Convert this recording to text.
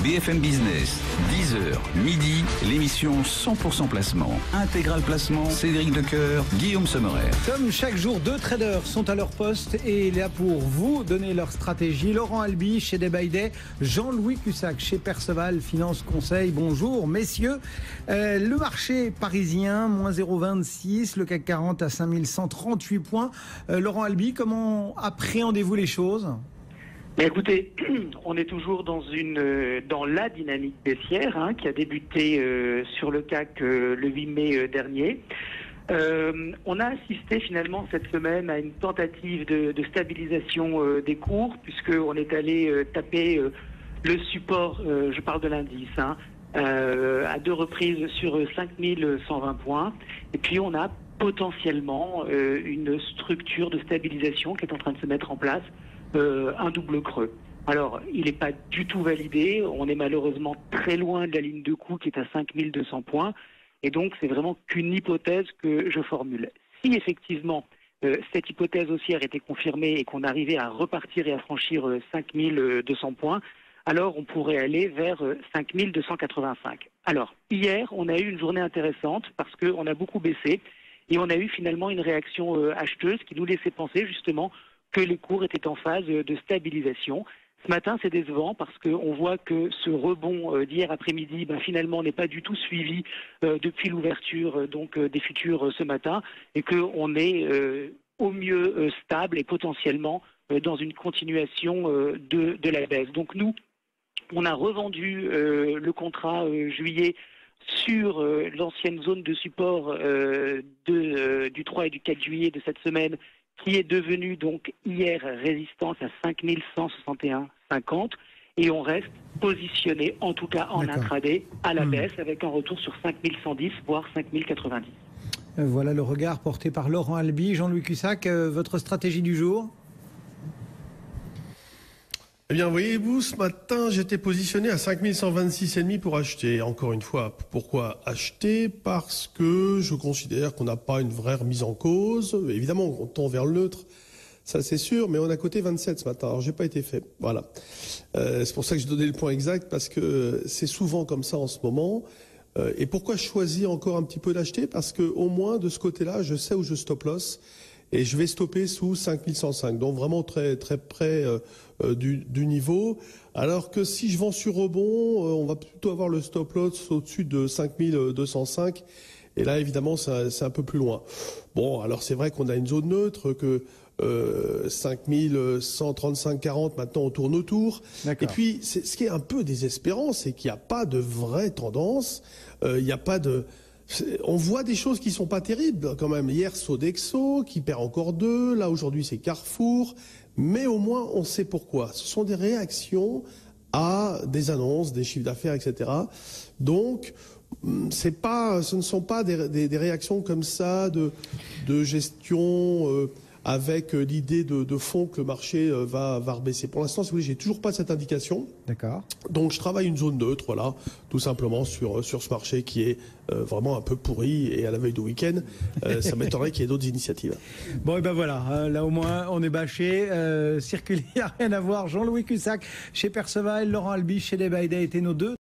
BFM Business, 10h, midi, l'émission 100% placement. Intégral placement, Cédric Decoeur, Guillaume Sommerer. Comme chaque jour, 2 traders sont à leur poste et là pour vous donner leur stratégie. Laurent Albi chez Day by Day, Jean-Louis Cussac chez Perceval Finance Conseil. Bonjour messieurs. Le marché parisien, moins 0,26, le CAC 40 à 5138 points. Laurent Albi, comment appréhendez-vous les choses ? Mais écoutez, on est toujours dans la dynamique baissière qui a débuté sur le CAC le 8 mai dernier. On a assisté finalement cette semaine à une tentative de stabilisation des cours, puisqu'on est allé taper le support, je parle de l'indice, à 2 reprises sur 5120 points. Et puis on a potentiellement une structure de stabilisation qui est en train de se mettre en place. Un double creux. Alors, il n'est pas du tout validé. On est malheureusement très loin de la ligne de coût qui est à 5200 points. Et donc, c'est vraiment qu'une hypothèse que je formule. Si effectivement, cette hypothèse haussière était confirmée et qu'on arrivait à repartir et à franchir 5200 points, alors on pourrait aller vers 5285. Alors, hier, on a eu une journée intéressante parce qu'on a beaucoup baissé et on a eu finalement une réaction acheteuse qui nous laissait penser justement que les cours étaient en phase de stabilisation. Ce matin, c'est décevant parce qu'on voit que ce rebond d'hier après-midi, finalement, n'est pas du tout suivi depuis l'ouverture des futurs ce matin et qu'on est au mieux stable et potentiellement dans une continuation de la baisse. Donc nous, on a revendu le contrat juillet sur l'ancienne zone de support du 3 et du 4 juillet de cette semaine, qui est devenu donc hier résistance à 5161,50 et on reste positionné en tout cas en intraday à la baisse avec un retour sur 5110 voire 5090. Voilà le regard porté par Laurent Albi. Jean-Louis Cussac, votre stratégie du jour ? Eh bien, voyez-vous, ce matin, j'étais positionné à 5126,5 pour acheter. Encore une fois, pourquoi acheter ? Parce que je considère qu'on n'a pas une vraie remise en cause. Évidemment, on tend vers le neutre, ça c'est sûr, mais on a coté 27 ce matin. Alors, j'ai pas été fait. Voilà. C'est pour ça que j'ai donné le point exact, parce que c'est souvent comme ça en ce moment. Et pourquoi je choisis encore un petit peu d'acheter ? Parce que au moins, de ce côté-là, je sais où je stop loss. Et je vais stopper sous 5105, donc vraiment très très près du niveau. Alors que si je vends sur rebond, on va plutôt avoir le stop loss au-dessus de 5205. Et là, évidemment, c'est un peu plus loin. Bon, alors c'est vrai qu'on a une zone neutre que 5135,40, maintenant on tourne autour. Et puis, ce qui est un peu désespérant, c'est qu'il n'y a pas de vraie tendance. Il n'y a pas de... On voit des choses qui sont pas terribles quand même. Hier, Sodexo qui perd encore 2. Là, aujourd'hui, c'est Carrefour. Mais au moins, on sait pourquoi. Ce sont des réactions à des annonces, des chiffres d'affaires, etc. Donc, ce ne sont pas des réactions comme ça de gestion avec l'idée de fond que le marché va rebaisser. Pour l'instant, si vous voulez, j'ai toujours pas cette indication. D'accord. Donc je travaille une zone neutre, là, tout simplement sur ce marché qui est vraiment un peu pourri et à la veille du week-end, ça m'étonnerait qu'il y ait d'autres initiatives. Bon, et ben voilà, là au moins on est bâché. Circuler, il n'y a rien à voir. Jean-Louis Cussac chez Perceval, Laurent Albi chez Day by Day étaient nos deux